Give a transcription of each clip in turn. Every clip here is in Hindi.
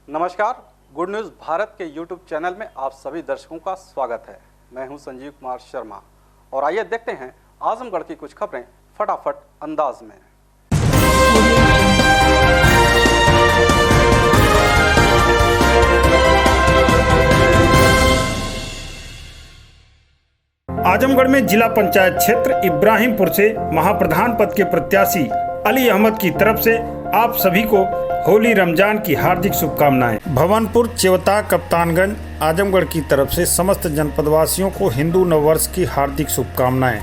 नमस्कार, गुड न्यूज़ भारत के यूट्यूब चैनल में आप सभी दर्शकों का स्वागत है। मैं हूं संजीव कुमार शर्मा और आइए देखते हैं आजमगढ़ की कुछ खबरें फटाफट अंदाज में। आजमगढ़ में जिला पंचायत क्षेत्र इब्राहिमपुर से महाप्रधान पद के प्रत्याशी अली अहमद की तरफ से आप सभी को होली रमजान की हार्दिक शुभकामनाएं। भवनपुर, चेवता, कप्तानगंज, आजमगढ़ की तरफ से समस्त जनपदवासियों को हिंदू नववर्ष की हार्दिक शुभकामनाएं।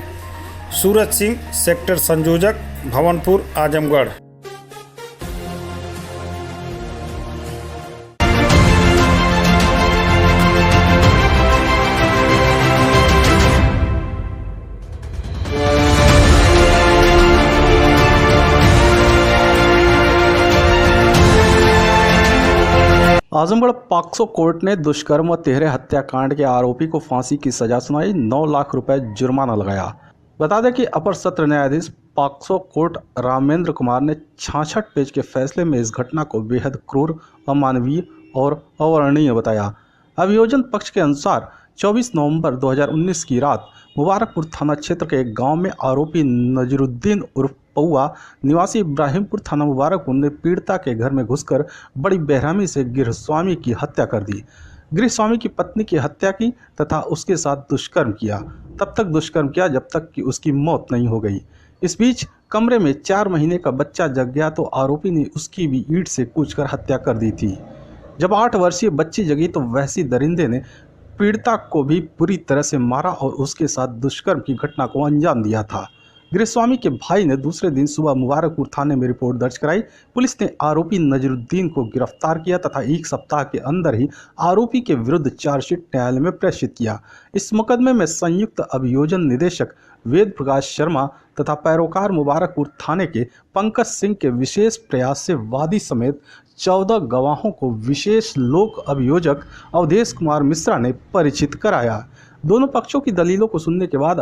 सूरज सिंह, सेक्टर संयोजक, भवनपुर, आजमगढ़। आजमगढ़ पॉक्सो कोर्ट ने दुष्कर्म व तिहरे हत्याकांड के आरोपी को फांसी की सजा सुनाई, 9 लाख रुपए जुर्माना लगाया। बता दें कि अपर सत्र न्यायाधीश पॉक्सो कोर्ट रामेंद्र कुमार ने 66 पेज के फैसले में इस घटना को बेहद क्रूर, अमानवीय और अवर्णनीय बताया। अभियोजन पक्ष के अनुसार 24 नवंबर 2019 की रात मुबारकपुर थाना क्षेत्र के एक गांव में आरोपी नजरुद्दीन उर्फ पौआ निवासी इब्राहिमपुर थाना मुबारकपुर ने पीड़िता के घर में घुसकर बड़ी बेरहमी से गृहस्वामी की हत्या कर दी। गृहस्वामी की पत्नी की हत्या की तथा उसके साथ दुष्कर्म किया। तब तक दुष्कर्म किया जब तक कि उसकी मौत नहीं हो गई। इस बीच कमरे में 4 महीने का बच्चा जग गया तो आरोपी ने उसकी भी ईंट से कूचकर हत्या कर दी थी। जब 8 वर्षीय बच्ची जगी तो वैसी दरिंदे ने पीड़िता को भी बुरी तरह से मारा और उसके साथ दुष्कर्म की घटना को अंजाम दिया था। गृहस्वामी के भाई ने दूसरे दिन सुबह मुबारकपुर थाने में रिपोर्ट दर्ज कराई। पुलिस ने आरोपी नजरुद्दीन को गिरफ्तार किया तथा 1 सप्ताह के अंदर ही आरोपी के विरुद्ध चार्जशीट न्यायालय में प्रेषित किया। इस मुकदमे में संयुक्त अभियोजन निदेशक वेद प्रकाश शर्मा तथा पैरोकार मुबारकपुर थाने के पंकज सिंह के विशेष प्रयास से वादी समेत 14 गवाहों को विशेष लोक अभियोजक अवधेश कुमार मिश्रा ने परिचित कराया। दोनों पक्षों की दलीलों को सुनने के बाद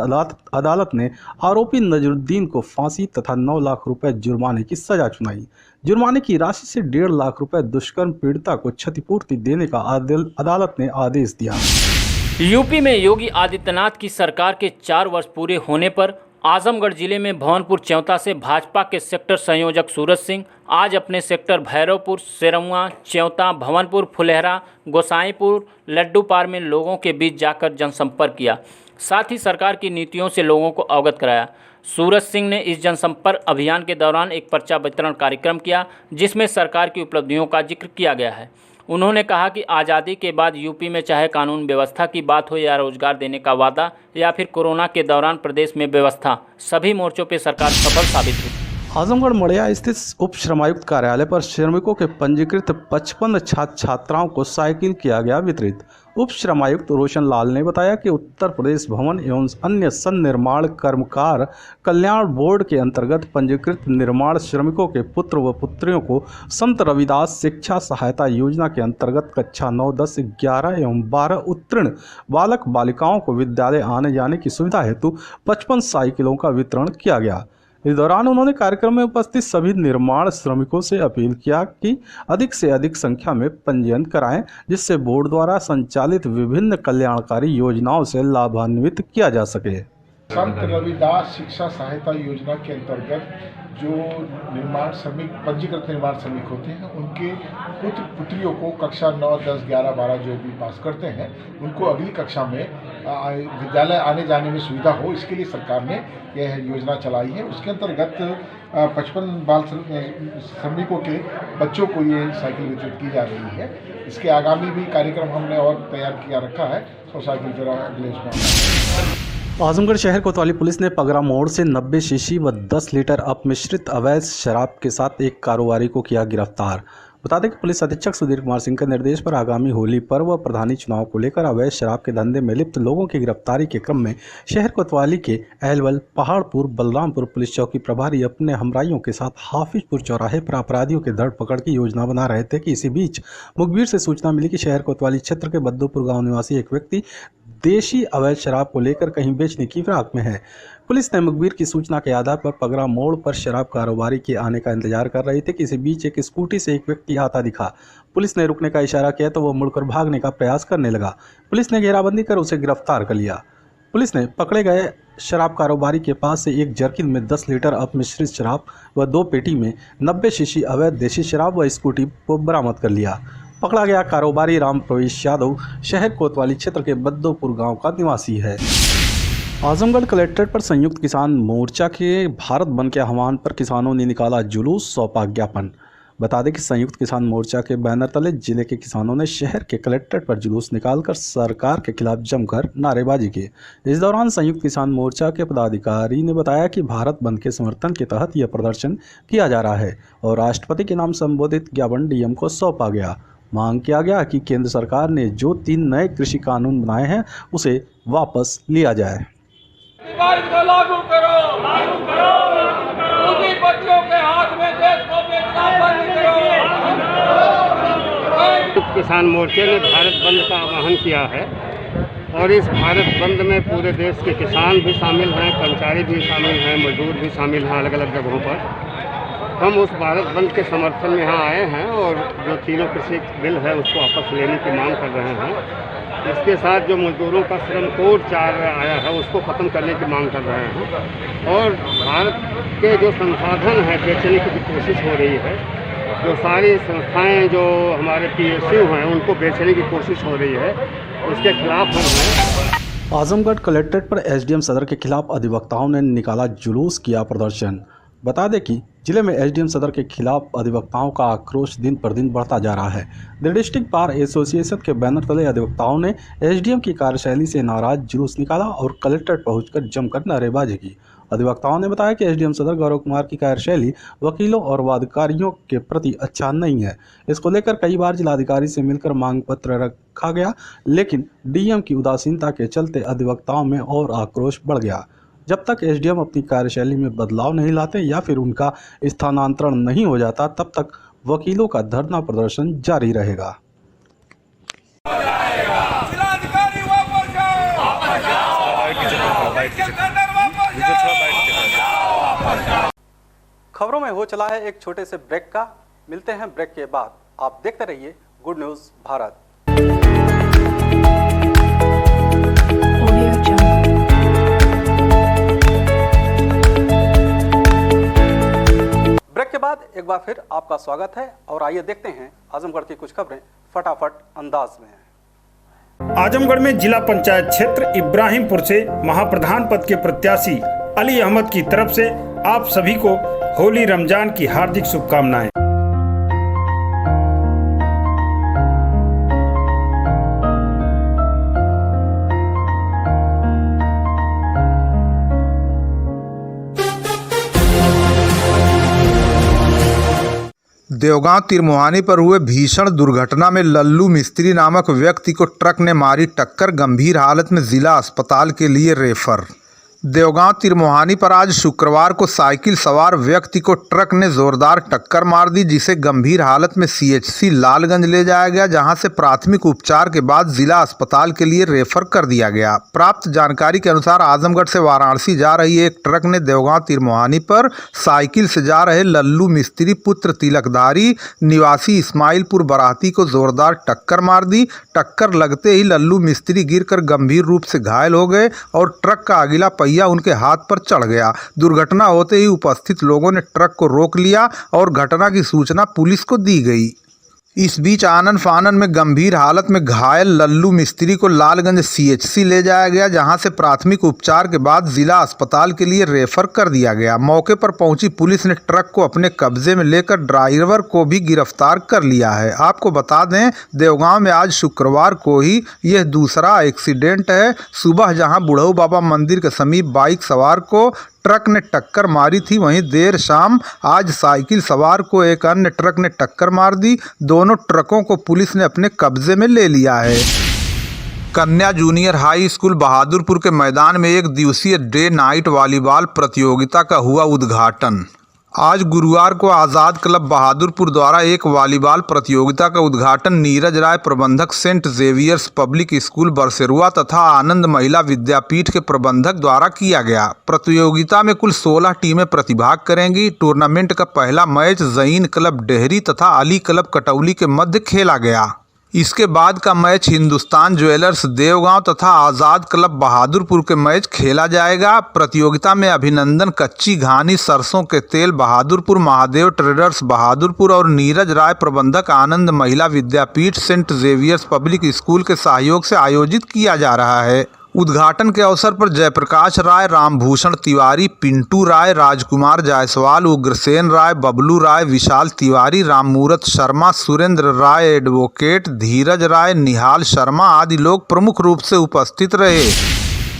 अदालत ने आरोपी नजरुद्दीन को फांसी तथा 9 लाख रुपए जुर्माने की सजा सुनाई। जुर्माने की राशि से 1.5 लाख रुपए दुष्कर्म पीड़िता को क्षतिपूर्ति देने का अदालत ने आदेश दिया। यूपी में योगी आदित्यनाथ की सरकार के 4 वर्ष पूरे होने पर आजमगढ़ जिले में भवनपुर चेवता से भाजपा के सेक्टर संयोजक सूरज सिंह आज अपने सेक्टर भैरवपुर, सेरमुआ, चेवता, भवनपुर, फुलेहरा, गोसाईपुर, लड्डूपार में लोगों के बीच जाकर जनसंपर्क किया। साथ ही सरकार की नीतियों से लोगों को अवगत कराया। सूरज सिंह ने इस जनसंपर्क अभियान के दौरान एक पर्चा वितरण कार्यक्रम किया जिसमें सरकार की उपलब्धियों का जिक्र किया गया है। उन्होंने कहा कि आज़ादी के बाद यूपी में चाहे कानून व्यवस्था की बात हो या रोजगार देने का वादा या फिर कोरोना के दौरान प्रदेश में व्यवस्था, सभी मोर्चों पर सरकार सफल साबित हुई। आजमगढ़ मड़िया स्थित उप श्रमायुक्त कार्यालय पर श्रमिकों के पंजीकृत 55 छात्र छात्राओं को साइकिल किया गया वितरित। उप श्रमायुक्त रोशन लाल ने बताया कि उत्तर प्रदेश भवन एवं अन्य सन्निर्माण कर्मकार कल्याण बोर्ड के अंतर्गत पंजीकृत निर्माण श्रमिकों के पुत्र व पुत्रियों को संत रविदास शिक्षा सहायता योजना के अंतर्गत कक्षा 9, 10, 11 एवं 12 उत्तीर्ण बालक बालिकाओं को विद्यालय आने जाने की सुविधा हेतु 55 साइकिलों का वितरण किया गया। इस दौरान उन्होंने कार्यक्रम में उपस्थित सभी निर्माण श्रमिकों से अपील किया कि अधिक से अधिक संख्या में पंजीयन कराएं, जिससे बोर्ड द्वारा संचालित विभिन्न कल्याणकारी योजनाओं से लाभान्वित किया जा सके। संत रविदास शिक्षा सहायता योजना के अंतर्गत जो निर्माण श्रमिक पंजीकृत निर्माण श्रमिक होते हैं उनके पुत्र पुत्रियों को कक्षा 9, 10, 11, 12 जो भी पास करते हैं उनको अगली कक्षा में विद्यालय आने जाने में सुविधा हो, इसके लिए सरकार ने यह योजना चलाई है। उसके अंतर्गत 55 बाल श्रमिकों के बच्चों को ये साइकिल वितरित की जा रही है। इसके आगामी भी कार्यक्रम हमने और तैयार किया रखा है, तो साइकिल जरा अगले आजमगढ़ शहर कोतवाली पुलिस ने पगरा मोड़ से 90 शीशी व 10 लीटर अपमिश्रित अवैध शराब के साथ एक कारोबारी को किया गिरफ्तार। बता दें कि पुलिस अधीक्षक सुधीर कुमार सिंह के निर्देश पर आगामी होली पर्व व प्रधानी चुनाव को लेकर अवैध शराब के धंधे में लिप्त लोगों की गिरफ्तारी के क्रम में शहर कोतवाली के अहलवल, पहाड़पुर, बलरामपुर पुलिस चौकी प्रभारी अपने हमराइयों के साथ हाफिजपुर चौराहे पर अपराधियों के धर पकड़ की योजना बना रहे थे कि इसी बीच मुखबिर से सूचना मिली कि शहर कोतवाली क्षेत्र के बद्दूपुर गाँव निवासी एक व्यक्ति देशी अवैध शराब को लेकर कहीं बेचने की फिराक में है। पुलिस ने मुखबिर की सूचना के आधार पर पगरा मोड़ पर शराब कारोबारी के आने का इंतजार कर रही थी कि इसी बीच एक स्कूटी से एक व्यक्ति आता दिखा। पुलिस ने रुकने का इशारा किया तो वह मुड़कर भागने का प्रयास करने लगा। पुलिस ने घेराबंदी कर उसे गिरफ्तार कर लिया। पुलिस ने पकड़े गए शराब कारोबारी के पास से एक जर्किन में 10 लीटर अपमिश्रित शराब व 2 पेटी में 90 शीशी अवैध देशी शराब व स्कूटी को बरामद कर लिया। पकड़ा गया कारोबारी राम प्रवेश यादव शहर कोतवाली क्षेत्र के बद्दोपुर गांव का निवासी है। आजमगढ़ कलेक्ट्रेट पर संयुक्त किसान मोर्चा के भारत बंद के आह्वान पर किसानों ने निकाला जुलूस, सौंपा ज्ञापन। बता दें कि संयुक्त किसान मोर्चा के बैनर तले जिले के किसानों ने शहर के कलेक्ट्रेट पर जुलूस निकालकर सरकार के खिलाफ जमकर नारेबाजी की। इस दौरान संयुक्त किसान मोर्चा के पदाधिकारी ने बताया कि भारत बंद के समर्थन के तहत यह प्रदर्शन किया जा रहा है और राष्ट्रपति के नाम संबोधित ज्ञापन डीएम को सौंपा गया। मांग किया गया कि केंद्र सरकार ने जो 3 नए कृषि कानून बनाए हैं उसे वापस लिया जाए। को लागू करो, पूंजीपतियों के हाथ में देश को बेचना बंद करो। किसान मोर्चे ने भारत बंद का आह्वान किया है और इस भारत बंद में पूरे देश के किसान भी शामिल हैं, कर्मचारी भी शामिल हैं, मजदूर भी शामिल हैं अलग अलग जगहों पर। हम उस भारत बंद के समर्थन में यहाँ आए हैं और जो 3 कृषि बिल है उसको वापस लेने की मांग कर रहे हैं। इसके साथ जो मजदूरों का श्रम कोड 4 आया है उसको ख़त्म करने की मांग कर रहे हैं और भारत के जो संसाधन हैं बेचने की कोशिश हो रही है। जो सारी संस्थाएं जो हमारे PSU हैं उनको बेचने की कोशिश हो रही है, उसके खिलाफ हम हैं। आजमगढ़ कलेक्ट्रेट पर एसडीएम सदर के खिलाफ अधिवक्ताओं ने निकाला जुलूस, किया प्रदर्शन। बता दें कि जिले में एसडीएम सदर के खिलाफ अधिवक्ताओं का आक्रोश दिन पर दिन बढ़ता जा रहा है। द डिस्ट्रिक्ट बार एसोसिएशन के बैनर तले अधिवक्ताओं ने एसडीएम की कार्यशैली से नाराज जुलूस निकाला और कलेक्ट्रेट पहुंचकर जमकर नारेबाजी की। अधिवक्ताओं ने बताया कि एसडीएम सदर गौरव कुमार की कार्यशैली वकीलों और वादकारियों के प्रति अच्छा नहीं है। इसको लेकर कई बार जिलाधिकारी से मिलकर मांग पत्र रखा गया, लेकिन डीएम की उदासीनता के चलते अधिवक्ताओं में और आक्रोश बढ़ गया। जब तक एसडीएम अपनी कार्यशैली में बदलाव नहीं लाते या फिर उनका स्थानांतरण नहीं हो जाता, तब तक वकीलों का धरना प्रदर्शन जारी रहेगा। खबरों में हो चला है एक छोटे से ब्रेक का। मिलते हैं ब्रेक के बाद। आप देखते रहिए गुड न्यूज भारत। ब्रेक के बाद एक बार फिर आपका स्वागत है और आइए देखते हैं आजमगढ़ की कुछ खबरें फटाफट अंदाज में। आजमगढ़ में जिला पंचायत क्षेत्र इब्राहिमपुर से महाप्रधान पद के प्रत्याशी अली अहमद की तरफ से आप सभी को होली रमजान की हार्दिक शुभकामनाएं। देवगांव तिरमुहानी पर हुए भीषण दुर्घटना में लल्लू मिस्त्री नामक व्यक्ति को ट्रक ने मारी टक्कर, गंभीर हालत में जिला अस्पताल के लिए रेफर। देवगांव तिरमुहानी पर आज शुक्रवार को साइकिल सवार व्यक्ति को ट्रक ने जोरदार टक्कर मार दी, जिसे गंभीर हालत में CHC लालगंज ले जाया गया, जहां से प्राथमिक उपचार के बाद जिला अस्पताल के लिए रेफर कर दिया गया। प्राप्त जानकारी के अनुसार आजमगढ़ से वाराणसी जा रही एक ट्रक ने देवगांव तिरमुहानी पर साइकिल से जा रहे लल्लू मिस्त्री पुत्र तिलकधारी निवासी इस्माइलपुर बराती को जोरदार टक्कर मार दी। टक्कर लगते ही लल्लू मिस्त्री गिरकर गंभीर रूप से घायल हो गए और ट्रक का अगला उनके हाथ पर चढ़ गया। दुर्घटना होते ही उपस्थित लोगों ने ट्रक को रोक लिया और घटना की सूचना पुलिस को दी गई। इस बीच आनन फानन में गंभीर हालत में घायल लल्लू मिस्त्री को लालगंज CHC ले जाया गया, जहां से प्राथमिक उपचार के बाद जिला अस्पताल के लिए रेफर कर दिया गया। मौके पर पहुंची पुलिस ने ट्रक को अपने कब्जे में लेकर ड्राइवर को भी गिरफ्तार कर लिया है। आपको बता दें, देवगांव में आज शुक्रवार को ही यह दूसरा एक्सीडेंट है। सुबह जहां बुढ़ऊ बाबा मंदिर के समीप बाइक सवार को ट्रक ने टक्कर मारी थी, वहीं देर शाम आज साइकिल सवार को एक अन्य ट्रक ने टक्कर मार दी। दोनों ट्रकों को पुलिस ने अपने कब्जे में ले लिया है। कन्या जूनियर हाई स्कूल बहादुरपुर के मैदान में एक दिवसीय डे नाइट वॉलीबॉल प्रतियोगिता का हुआ उद्घाटन। आज गुरुवार को आज़ाद क्लब बहादुरपुर द्वारा एक वॉलीबॉल प्रतियोगिता का उद्घाटन नीरज राय प्रबंधक सेंट जेवियर्स पब्लिक स्कूल बरसेरुआ तथा आनंद महिला विद्यापीठ के प्रबंधक द्वारा किया गया। प्रतियोगिता में कुल 16 टीमें प्रतिभाग करेंगी। टूर्नामेंट का पहला मैच जईन क्लब डेहरी तथा अली क्लब कटौली के मध्य खेला गया। इसके बाद का मैच हिंदुस्तान ज्वेलर्स देवगांव तथा आज़ाद क्लब बहादुरपुर के मैच खेला जाएगा। प्रतियोगिता में अभिनंदन कच्ची घानी सरसों के तेल बहादुरपुर, महादेव ट्रेडर्स बहादुरपुर और नीरज राय प्रबंधक आनंद महिला विद्यापीठ सेंट जेवियर्स पब्लिक स्कूल के सहयोग से आयोजित किया जा रहा है। उद्घाटन के अवसर पर जयप्रकाश राय, रामभूषण तिवारी, पिंटू राय, राजकुमार जायसवाल, उग्रसेन राय, बबलू राय, विशाल तिवारी, राममूरत शर्मा, सुरेंद्र राय एडवोकेट, धीरज राय, निहाल शर्मा आदि लोग प्रमुख रूप से उपस्थित रहे।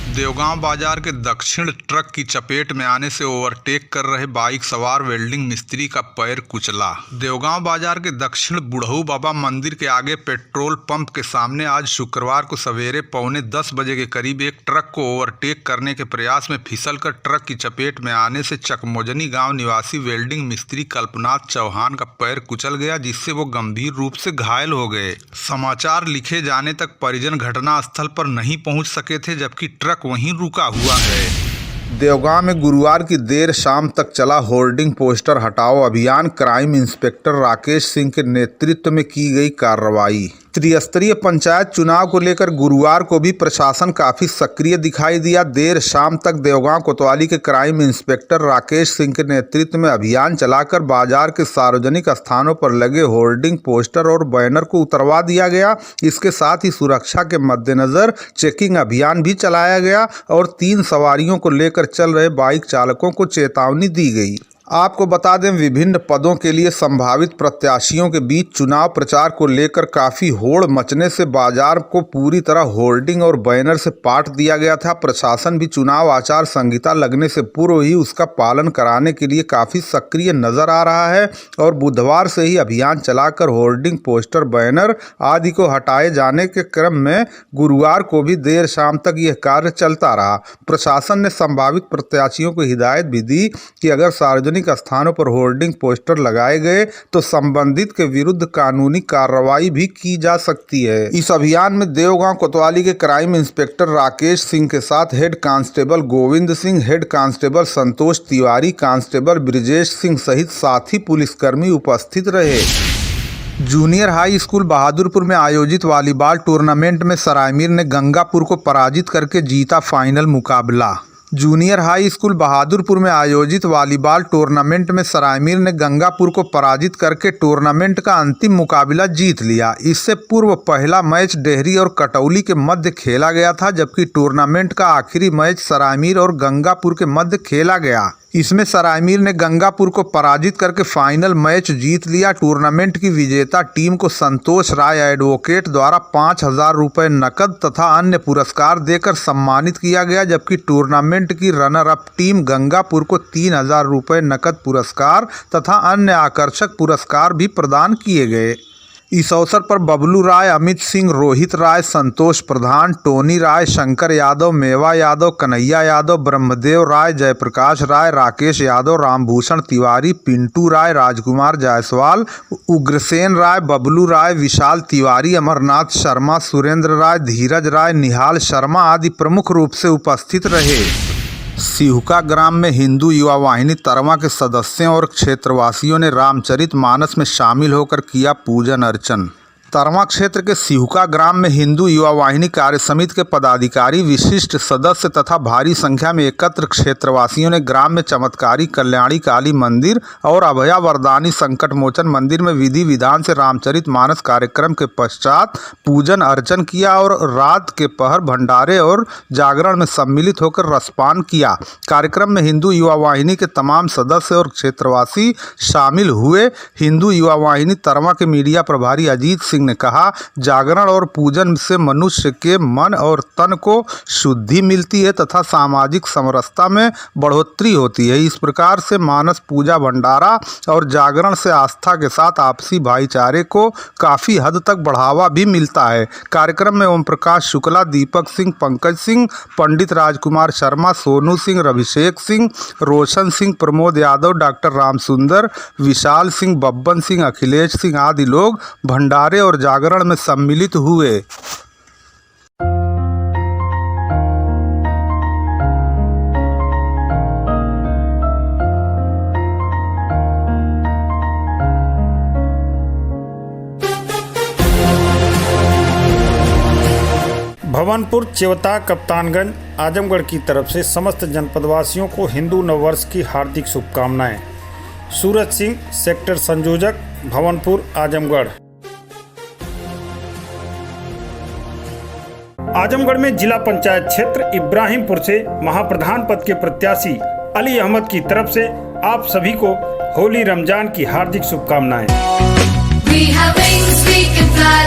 देवगांव बाजार के दक्षिण ट्रक की चपेट में आने से ओवरटेक कर रहे बाइक सवार वेल्डिंग मिस्त्री का पैर कुचला। देवगांव बाजार के दक्षिण बुढ़ऊ बाबा मंदिर के आगे पेट्रोल पंप के सामने आज शुक्रवार को सवेरे 9:45 बजे के करीब एक ट्रक को ओवरटेक करने के प्रयास में फिसलकर ट्रक की चपेट में आने से चकमोजनी गांव निवासी वेल्डिंग मिस्त्री कल्पनाथ चौहान का पैर कुचल गया, जिससे वो गंभीर रूप से घायल हो गए। समाचार लिखे जाने तक परिजन घटना स्थल पर नहीं पहुंच सके थे, जबकि ट्रक वहीं रुका हुआ है। देवगांव में गुरुवार की देर शाम तक चला होर्डिंग पोस्टर हटाओ अभियान। क्राइम इंस्पेक्टर राकेश सिंह के नेतृत्व में की गई कार्रवाई। त्रिस्तरीय पंचायत चुनाव को लेकर गुरुवार को भी प्रशासन काफी सक्रिय दिखाई दिया। देर शाम तक देवगांव कोतवाली के क्राइम इंस्पेक्टर राकेश सिंह के नेतृत्व में अभियान चलाकर बाजार के सार्वजनिक स्थानों पर लगे होर्डिंग पोस्टर और बैनर को उतरवा दिया गया। इसके साथ ही सुरक्षा के मद्देनजर चेकिंग अभियान भी चलाया गया और 3 सवारियों को लेकर चल रहे बाइक चालकों को चेतावनी दी गई। आपको बता दें, विभिन्न पदों के लिए संभावित प्रत्याशियों के बीच चुनाव प्रचार को लेकर काफी होड़ मचने से बाजार को पूरी तरह होर्डिंग और बैनर से पाट दिया गया था। प्रशासन भी चुनाव आचार संहिता लगने से पूर्व ही उसका पालन कराने के लिए काफी सक्रिय नजर आ रहा है और बुधवार से ही अभियान चलाकर होर्डिंग पोस्टर बैनर आदि को हटाए जाने के क्रम में गुरुवार को भी देर शाम तक यह कार्य चलता रहा। प्रशासन ने संभावित प्रत्याशियों को हिदायत भी दी कि अगर सार्वजनिक स्थानों पर होर्डिंग पोस्टर लगाए गए तो संबंधित के विरुद्ध कानूनी कार्रवाई भी की जा सकती है। इस अभियान में देवगांव कोतवाली के क्राइम इंस्पेक्टर राकेश सिंह के साथ head constable Govind Singh, head constable Santosh Tiwari, constable Brijesh Singh सहित साथी पुलिसकर्मी उपस्थित रहे। जूनियर हाई स्कूल बहादुरपुर में आयोजित वॉलीबॉल टूर्नामेंट में सरायमीर ने गंगापुर को पराजित करके जीता फाइनल मुकाबला। जूनियर हाई स्कूल बहादुरपुर में आयोजित वॉलीबॉल टूर्नामेंट में सरायमीर ने गंगापुर को पराजित करके टूर्नामेंट का अंतिम मुकाबला जीत लिया। इससे पूर्व पहला मैच डेहरी और कटौली के मध्य खेला गया था, जबकि टूर्नामेंट का आखिरी मैच सरायमीर और गंगापुर के मध्य खेला गया। इसमें सरायमीर ने गंगापुर को पराजित करके फाइनल मैच जीत लिया। टूर्नामेंट की विजेता टीम को संतोष राय एडवोकेट द्वारा 5,000 रुपये नकद तथा अन्य पुरस्कार देकर सम्मानित किया गया, जबकि टूर्नामेंट की रनर अप टीम गंगापुर को 3,000 रुपये नकद पुरस्कार तथा अन्य आकर्षक पुरस्कार भी प्रदान किए गए। इस अवसर पर बबलू राय, अमित सिंह, रोहित राय, संतोष प्रधान, टोनी राय, शंकर यादव, मेवा यादव, कन्हैया यादव, ब्रह्मदेव राय, जयप्रकाश राय, राकेश यादव, रामभूषण तिवारी, पिंटू राय, राजकुमार जायसवाल, उग्रसेन राय, बबलू राय, विशाल तिवारी, अमरनाथ शर्मा, सुरेंद्र राय, धीरज राय, निहाल शर्मा आदि प्रमुख रूप से उपस्थित रहे। सिहुका ग्राम में हिंदू युवा वाहिनी तरवा के सदस्यों और क्षेत्रवासियों ने रामचरितमानस में शामिल होकर किया पूजन अर्चन। तरवा क्षेत्र के सिहुका ग्राम में हिंदू युवा वाहिनी कार्य समिति के पदाधिकारी, विशिष्ट सदस्य तथा भारी संख्या में एकत्र क्षेत्रवासियों ने ग्राम में चमत्कारी कल्याणी काली मंदिर और अभया वरदानी संकट मोचन मंदिर में विधि विधान से रामचरितमानस कार्यक्रम के पश्चात पूजन अर्चन किया और रात के पहर भंडारे और जागरण में सम्मिलित होकर रसपान किया। कार्यक्रम में हिंदू युवा वाहिनी के तमाम सदस्य और क्षेत्रवासी शामिल हुए। हिंदू युवा वाहिनी तरवा के मीडिया प्रभारी अजीत सिंह सिंह ने कहा, जागरण और पूजन से मनुष्य के मन और तन को शुद्धि मिलती है तथा सामाजिक समरसता में बढ़ोतरी होती है। इस प्रकार से मानस पूजा भंडारा और जागरण से आस्था के साथ आपसी भाईचारे को काफ़ी हद तक बढ़ावा भी मिलता है। कार्यक्रम में ओम प्रकाश शुक्ला, दीपक सिंह, पंकज सिंह, पंडित राजकुमार शर्मा, सोनू सिंह, अभिषेक सिंह, रोशन सिंह, प्रमोद यादव, डॉक्टर रामसुंदर, विशाल सिंह, बब्बन सिंह, अखिलेश सिंह आदि लोग भंडारे और जागरण में सम्मिलित हुए। भवनपुर, चेवता, कप्तानगंज, आजमगढ़ की तरफ से समस्त जनपदवासियों को हिंदू नववर्ष की हार्दिक शुभकामनाएं। सूरज सिंह, सेक्टर संयोजक, भवनपुर, आजमगढ़। आजमगढ़ में जिला पंचायत क्षेत्र इब्राहिमपुर से महाप्रधान पद के प्रत्याशी अली अहमद की तरफ से आप सभी को होली रमजान की हार्दिक शुभकामनाएं। We have wings, we can fly.